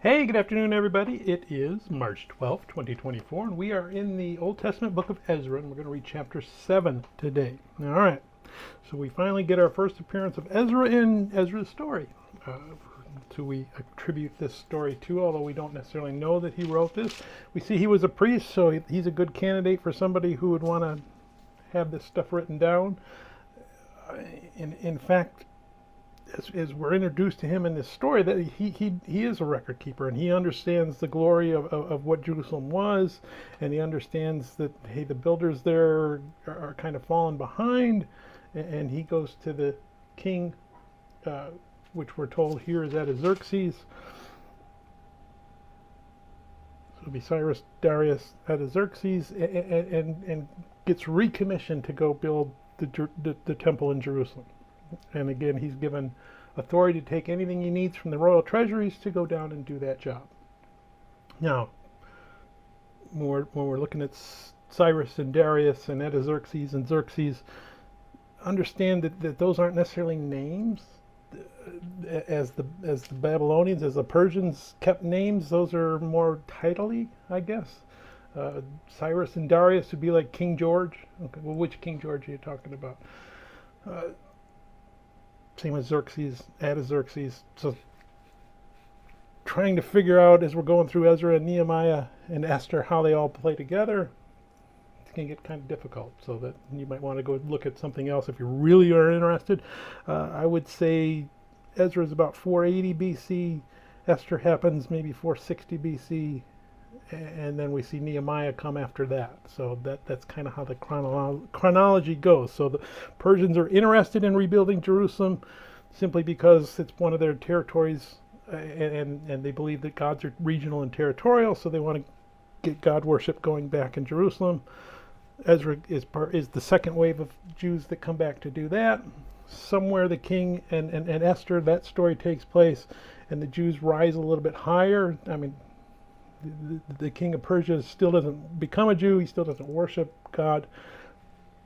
Hey, good afternoon, everybody. It is March 12th, 2024, and we are in the Old Testament book of Ezra, and we're going to read chapter 7 today. All right, so we finally get our first appearance of Ezra in Ezra's story. So we attribute this story to, although we don't necessarily know that he wrote this. We see he was a priest, so he's a good candidate for somebody who would want to have this stuff written down. In fact, as we're introduced to him in this story, that he is a record keeper, and he understands the glory of what Jerusalem was, and he understands that, hey, the builders there are kind of falling behind, and he goes to the king, which we're told here is Artaxerxes. So it'll be Cyrus, Darius, Artaxerxes, and gets recommissioned to go build the temple in Jerusalem. And again, he's given authority to take anything he needs from the royal treasuries to go down and do that job. Now, when we're looking at Cyrus and Darius and Artaxerxes and Xerxes, understand that those aren't necessarily names. As the Babylonians, as the Persians kept names, those are more titly, I guess. Cyrus and Darius would be like King George. Okay, well, which King George are you talking about? Same with Xerxes, Artaxerxes. So trying to figure out as we're going through Ezra and Nehemiah and Esther how they all play together, it's going to get kind of difficult. So that you might want to go look at something else if you really are interested. I would say Ezra is about 480 BC. Esther happens maybe 460 BC. And then we see Nehemiah come after that. So that's kind of how the chronology goes. So the Persians are interested in rebuilding Jerusalem simply because it's one of their territories, and they believe that gods are regional and territorial, so they want to get God worship going back in Jerusalem. Ezra is the second wave of Jews that come back to do that. Somewhere the king and Esther, that story takes place, and the Jews rise a little bit higher. I mean, the king of Persia still doesn't become a Jew, he still doesn't worship God,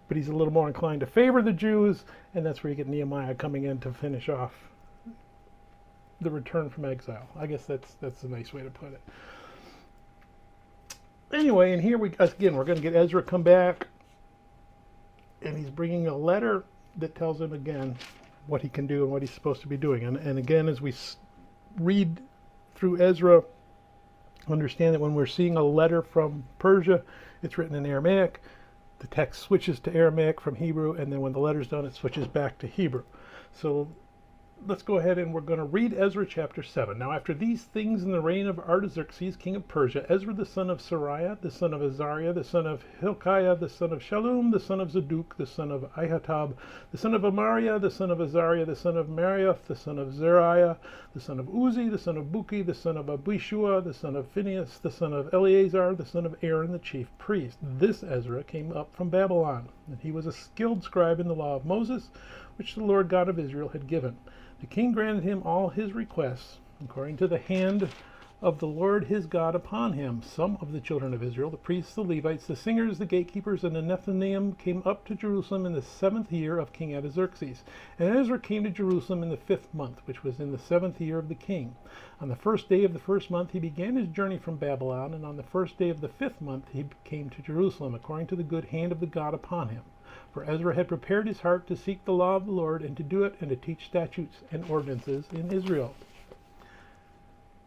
but he's a little more inclined to favor the Jews, and that's where you get Nehemiah coming in to finish off the return from exile. I guess that's a nice way to put it. Anyway, and here we're going to get Ezra come back, and he's bringing a letter that tells him again what he can do and what he's supposed to be doing. And again, as we read through Ezra, understand that when we're seeing a letter from Persia, it's written in Aramaic. The text switches to Aramaic from Hebrew, and then when the letter's done, it switches back to Hebrew. So let's go ahead and we're going to read Ezra chapter 7. Now, after these things in the reign of Artaxerxes, king of Persia, Ezra the son of Sariah, the son of Azariah, the son of Hilkiah, the son of Shallum, the son of Zadok, the son of Ahitub, the son of Amariah, the son of Azariah, the son of Marioth, the son of Zeriah, the son of Uzi, the son of Buki, the son of Abishua, the son of Phinehas, the son of Eleazar, the son of Aaron, the chief priest. This Ezra came up from Babylon, and he was a skilled scribe in the law of Moses, which the Lord God of Israel had given. The king granted him all his requests, according to the hand of the Lord his God upon him. Some of the children of Israel, the priests, the Levites, the singers, the gatekeepers, and the Nethinim came up to Jerusalem in the 7th year of King Artaxerxes. And Ezra came to Jerusalem in the 5th month, which was in the 7th year of the king. On the 1st day of the 1st month he began his journey from Babylon, and on the 1st day of the 5th month he came to Jerusalem, according to the good hand of the God upon him. For Ezra had prepared his heart to seek the law of the Lord, and to do it, and to teach statutes and ordinances in Israel.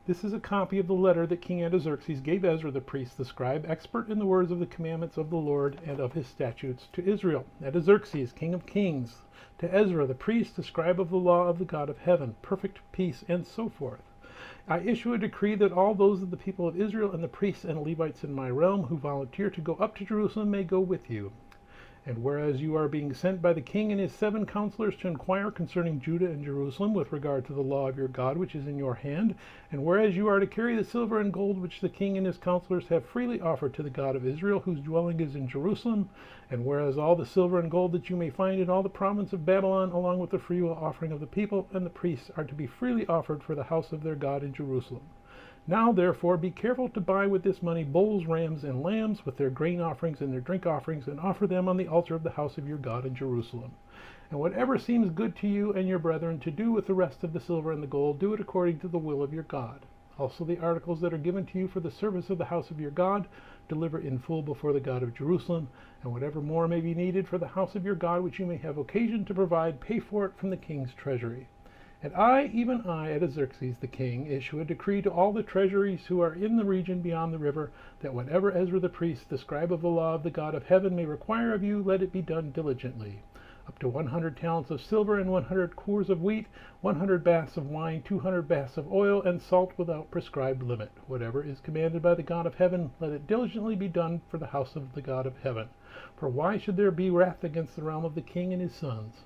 This is a copy of the letter that King Artaxerxes gave Ezra the priest, the scribe, expert in the words of the commandments of the Lord and of his statutes, to Israel. Artaxerxes, king of kings, to Ezra the priest, the scribe of the law of the God of heaven, perfect peace, and so forth. I issue a decree that all those of the people of Israel and the priests and Levites in my realm who volunteer to go up to Jerusalem may go with you. And whereas you are being sent by the king and his 7 counselors to inquire concerning Judah and Jerusalem with regard to the law of your God which is in your hand, and whereas you are to carry the silver and gold which the king and his counselors have freely offered to the God of Israel, whose dwelling is in Jerusalem, and whereas all the silver and gold that you may find in all the province of Babylon, along with the freewill offering of the people and the priests, are to be freely offered for the house of their God in Jerusalem. Now, therefore, be careful to buy with this money bulls, rams, and lambs, with their grain offerings and their drink offerings, and offer them on the altar of the house of your God in Jerusalem. And whatever seems good to you and your brethren to do with the rest of the silver and the gold, do it according to the will of your God. Also the articles that are given to you for the service of the house of your God, deliver in full before the God of Jerusalem, and whatever more may be needed for the house of your God, which you may have occasion to provide, pay for it from the king's treasury. And I, even I, Artaxerxes the king, issue a decree to all the treasuries who are in the region beyond the river, that whatever Ezra the priest, the scribe of the law of the God of heaven, may require of you, let it be done diligently. Up to 100 talents of silver and 100 cores of wheat, 100 baths of wine, 200 baths of oil, and salt without prescribed limit. Whatever is commanded by the God of heaven, let it diligently be done for the house of the God of heaven. For why should there be wrath against the realm of the king and his sons?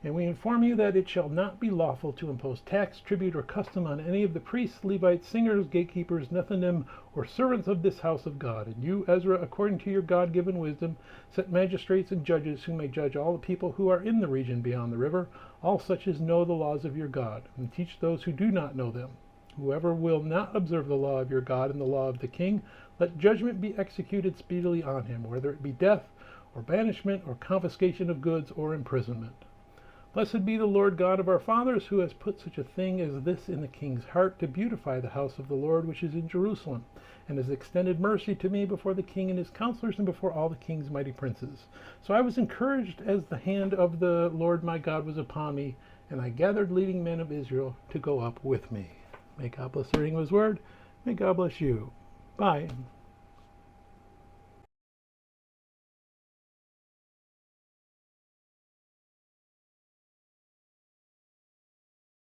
And we inform you that it shall not be lawful to impose tax, tribute, or custom on any of the priests, Levites, singers, gatekeepers, Nethinim, or servants of this house of God. And you, Ezra, according to your God-given wisdom, set magistrates and judges who may judge all the people who are in the region beyond the river, all such as know the laws of your God, and teach those who do not know them. Whoever will not observe the law of your God and the law of the king, let judgment be executed speedily on him, whether it be death, or banishment, or confiscation of goods, or imprisonment. Blessed be the Lord God of our fathers, who has put such a thing as this in the king's heart, to beautify the house of the Lord which is in Jerusalem, and has extended mercy to me before the king and his counselors, and before all the king's mighty princes. So I was encouraged as the hand of the Lord my God was upon me, and I gathered leading men of Israel to go up with me. May God bless the reading of his word. May God bless you. Bye.